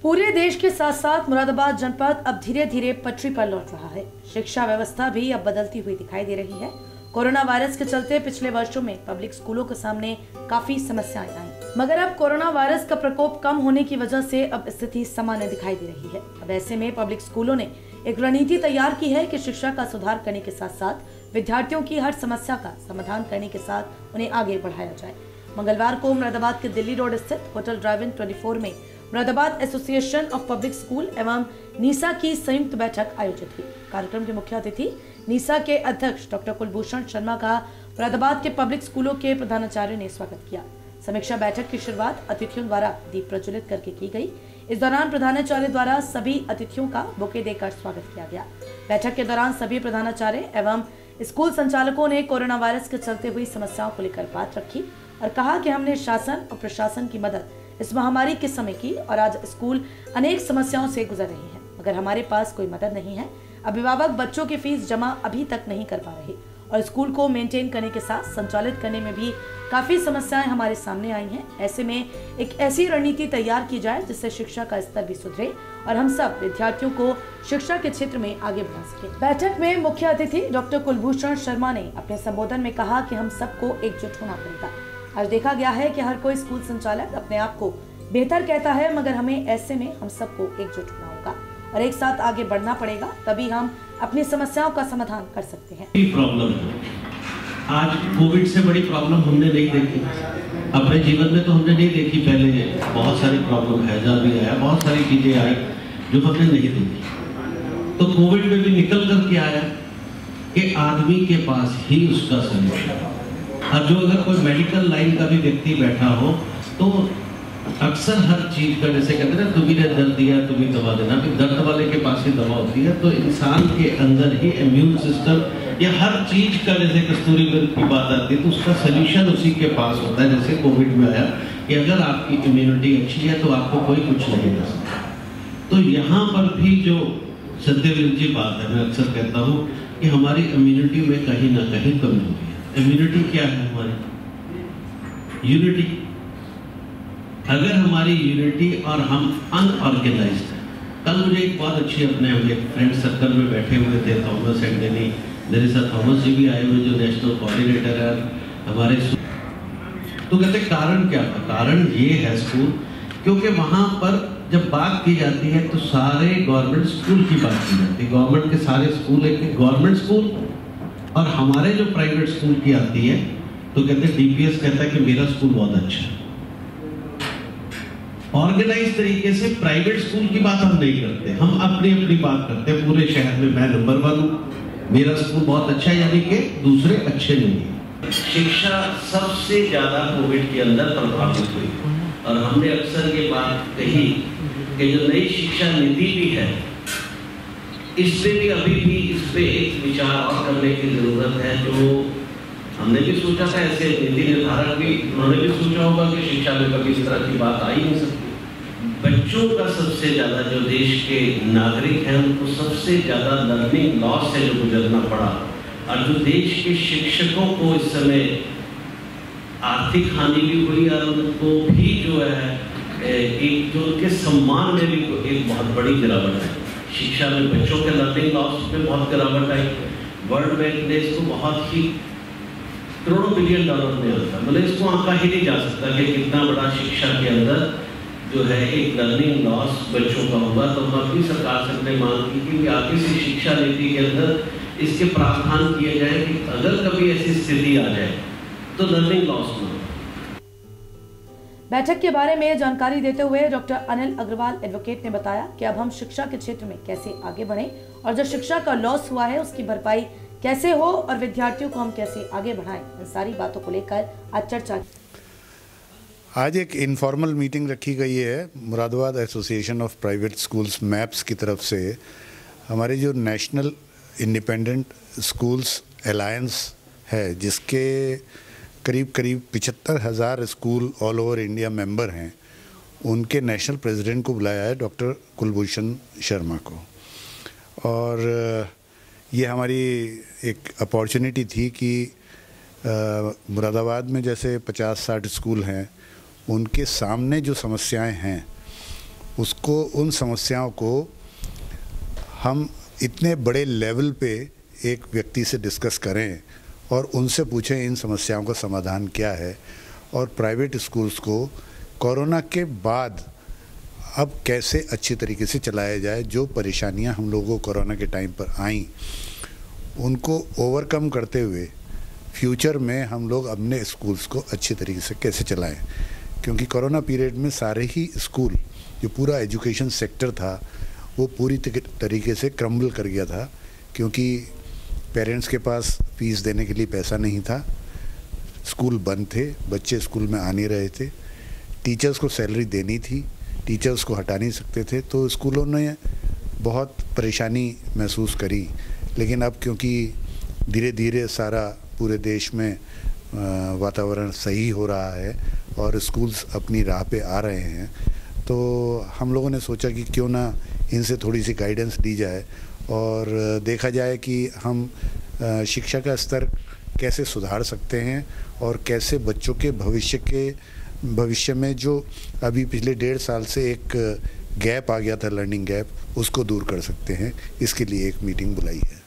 पूरे देश के साथ साथ मुरादाबाद जनपद अब धीरे धीरे पटरी पर लौट रहा है। शिक्षा व्यवस्था भी अब बदलती हुई दिखाई दे रही है। कोरोना वायरस के चलते पिछले वर्षों में पब्लिक स्कूलों के सामने काफी समस्याएं आई, मगर अब कोरोना वायरस का प्रकोप कम होने की वजह से अब स्थिति सामान्य दिखाई दे रही है। अब ऐसे में पब्लिक स्कूलों ने एक रणनीति तैयार की है कि शिक्षा का सुधार करने के साथ साथ विद्यार्थियों की हर समस्या का समाधान करने के साथ उन्हें आगे बढ़ाया जाए। मंगलवार को मुरादाबाद के दिल्ली रोड स्थित होटल ड्राइव-इन 24 में Moradabad association of public school एवं नीसा की संयुक्त बैठक आयोजित हुई। कार्यक्रम के मुख्य अतिथि नीसा के अध्यक्ष डॉक्टर कुलभूषण शर्मा का मुरादाबाद के पब्लिक स्कूलों के प्रधानाचार्य ने स्वागत किया। समीक्षा बैठक की शुरुआत अतिथियों द्वारा दीप प्रज्वलित करके की गई। इस दौरान प्रधानाचार्य द्वारा सभी अतिथियों का बुके देकर स्वागत किया गया। बैठक के दौरान सभी प्रधानाचार्य एवं स्कूल संचालकों ने कोरोना वायरस के चलते हुई समस्याओं को लेकर बात रखी और कहा कि हमने शासन और प्रशासन की मदद इस महामारी के समय की और आज स्कूल अनेक समस्याओं से गुजर रही है, मगर हमारे पास कोई मदद नहीं है। अभिभावक बच्चों की फीस जमा अभी तक नहीं कर पा रहे और स्कूल को मेंटेन करने के साथ संचालित करने में भी काफी समस्याएं हमारे सामने आई हैं। ऐसे में एक ऐसी रणनीति तैयार की जाए जिससे शिक्षा का स्तर भी सुधरे और हम सब विद्यार्थियों को शिक्षा के क्षेत्र में आगे बढ़ा सके। बैठक में मुख्य अतिथि डॉक्टर कुलभूषण शर्मा ने अपने संबोधन में कहा कि हम सबको एकजुट होना पड़ेगा। आज देखा गया है कि हर कोई स्कूल संचालक अपने आप को बेहतर कहता है, मगर हमें ऐसे में हम सबको एकजुट होना होगा और एक साथ आगे बढ़ना पड़ेगा, तभी हम अपनी समस्याओं का समाधान कर सकते हैं। प्रॉब्लम आज कोविड से बड़ी प्रॉब्लम हमने नहीं देखी अपने जीवन में, तो हमने नहीं देखी। पहले बहुत सारी प्रॉब्लम हैजा भी आया, बहुत सारी चीजें आई जो हमने नहीं देखी। तो कोविड में भी निकल कर के आया कि आदमी के पास ही उसका सलूशन। और जो अगर कोई मेडिकल लाइन का भी व्यक्ति बैठा हो तो अक्सर हर चीज का, जैसे कहते हैं ना, तुम्हें दर्द दिया तुम्हें दवा देना, फिर दर्द वाले के पास ही दवा होती है। तो इंसान के अंदर ही इम्यून सिस्टम या हर चीज का, जैसे कस्तूरी मृग की बात आती है, तो उसका सोल्यूशन उसी के पास होता है। जैसे कोविड में आया कि अगर आपकी इम्यूनिटी अच्छी है तो आपको कोई कुछ नहीं कर सकता। तो यहाँ पर भी जो सत्यवीर जी बात है, मैं अक्सर कहता हूँ कि हमारी इम्यूनिटी में कहीं ना कहीं कमजोरी है। इम्यूनिटी क्या है हमारी? यूनिटी। अगर हमारी यूनिटी और हम अनऑर्गेनाइज्ड हैं। कल मुझे एक बहुत अच्छी अपने फ्रेंड सर्कल में बैठे हुए थे, थॉमस एंड डेनी, मेरे साथ थॉमस जी भी आए हुए जो नेशनल कोऑर्डिनेटर है हमारे। तो कहते कारण क्या था? कारण ये है स्कूल, क्योंकि वहां पर जब बात की जाती है तो सारे गवर्नमेंट स्कूल की बात की जाती है। गवर्नमेंट के सारे स्कूल एक गवर्नमेंट स्कूल और हमारे जो प्राइवेट स्कूल की आती है तो कहते हैं, डीपीएस कहता है कि मेरा स्कूल बहुत अच्छा है। ऑर्गेनाइज तरीके से प्राइवेट स्कूल की बात हम नहीं करते, हम अपनी अपनी बात करते हैं। पूरे शहर में मैं नंबर 1 हूँ, मेरा स्कूल बहुत अच्छा है, यानी कि दूसरे अच्छे नहीं है। शिक्षा सबसे ज्यादा कोविड के अंदर प्रभावित हुई और हमने अक्सर ये बात कही कि जो नई शिक्षा नीति भी है, इस पे भी अभी भी इस पे एक विचार और करने की जरूरत है। जो हमने भी सोचा था, ऐसे नीति निर्धारक भी उन्होंने भी सोचा होगा कि शिक्षा में कभी इस तरह की बात आ ही नहीं सकती। बच्चों का सबसे ज्यादा, जो देश के नागरिक हैं उनको सबसे ज्यादा लर्निंग लॉस है जो गुजरना पड़ा, और जो देश के शिक्षकों को इस समय आर्थिक हानि भी हुई और उनको भी जो है एक जो उनके सम्मान में भी एक बहुत बड़ी गिरावट है। शिक्षा में बच्चों के लर्निंग लॉस में बहुत गिरावट आई। वर्ल्ड बैंक ने इसको बहुत ही करोड़ों बिलियन डॉलर में आता, मतलब इसको आंका ही नहीं जा सकता कि कितना बड़ा शिक्षा के अंदर जो है एक लर्निंग लॉस बच्चों का होगा। तो हम अपनी सरकार से अपने मांग की कि आगे से शिक्षा नीति के अंदर इसके प्रावधान किए जाए कि अगर कभी ऐसी स्थिति आ जाए तो लर्निंग लॉस न हो। बैठक के बारे में जानकारी देते हुए डॉक्टर अनिल अग्रवाल एडवोकेट ने बताया कि अब हम शिक्षा के क्षेत्र में कैसे आगे बढ़ें और जो शिक्षा का लॉस हुआ है उसकी भरपाई कैसे हो और विद्यार्थियों को हम कैसे आगे बढ़ाएं, इन सारी बातों को लेकर आज चर्चा। आज एक इनफॉर्मल मीटिंग रखी गई है Moradabad association of private schools maps की तरफ से। हमारे जो नेशनल इंडिपेंडेंट स्कूल्स अलायंस है, जिसके करीब 75,000 school all over India member हैं, उनके नेशनल प्रेसिडेंट को बुलाया है, डॉक्टर कुलभूषण शर्मा को। और ये हमारी एक अपॉर्चुनिटी थी कि मुरादाबाद में जैसे 50-60 स्कूल हैं, उनके सामने जो समस्याएं हैं उसको, उन समस्याओं को हम इतने बड़े लेवल पे एक व्यक्ति से डिस्कस करें और उनसे पूछें इन समस्याओं का समाधान क्या है, और प्राइवेट स्कूल्स को कोरोना के बाद अब कैसे अच्छी तरीके से चलाया जाए। जो परेशानियां हम लोगों को कोरोना के टाइम पर आईं, उनको ओवरकम करते हुए फ्यूचर में हम लोग अपने स्कूल्स को अच्छी तरीके से कैसे चलाएं, क्योंकि कोरोना पीरियड में सारे ही स्कूल, जो पूरा एजुकेशन सेक्टर था, वो पूरी तरीके से क्रम्बल कर गया था, क्योंकि पेरेंट्स के पास फीस देने के लिए पैसा नहीं था, स्कूल बंद थे, बच्चे स्कूल में आ नहीं रहे थे, टीचर्स को सैलरी देनी थी, टीचर्स को हटा नहीं सकते थे, तो स्कूलों ने बहुत परेशानी महसूस करी। लेकिन अब क्योंकि धीरे धीरे सारा पूरे देश में वातावरण सही हो रहा है और स्कूल्स अपनी राह पे आ रहे हैं, तो हम लोगों ने सोचा कि क्यों ना इनसे थोड़ी सी गाइडेंस दी जाए और देखा जाए कि हम शिक्षा का स्तर कैसे सुधार सकते हैं और कैसे बच्चों के भविष्य में जो अभी पिछले 1.5 साल से एक गैप आ गया था, लर्निंग गैप, उसको दूर कर सकते हैं। इसके लिए एक मीटिंग बुलाई है।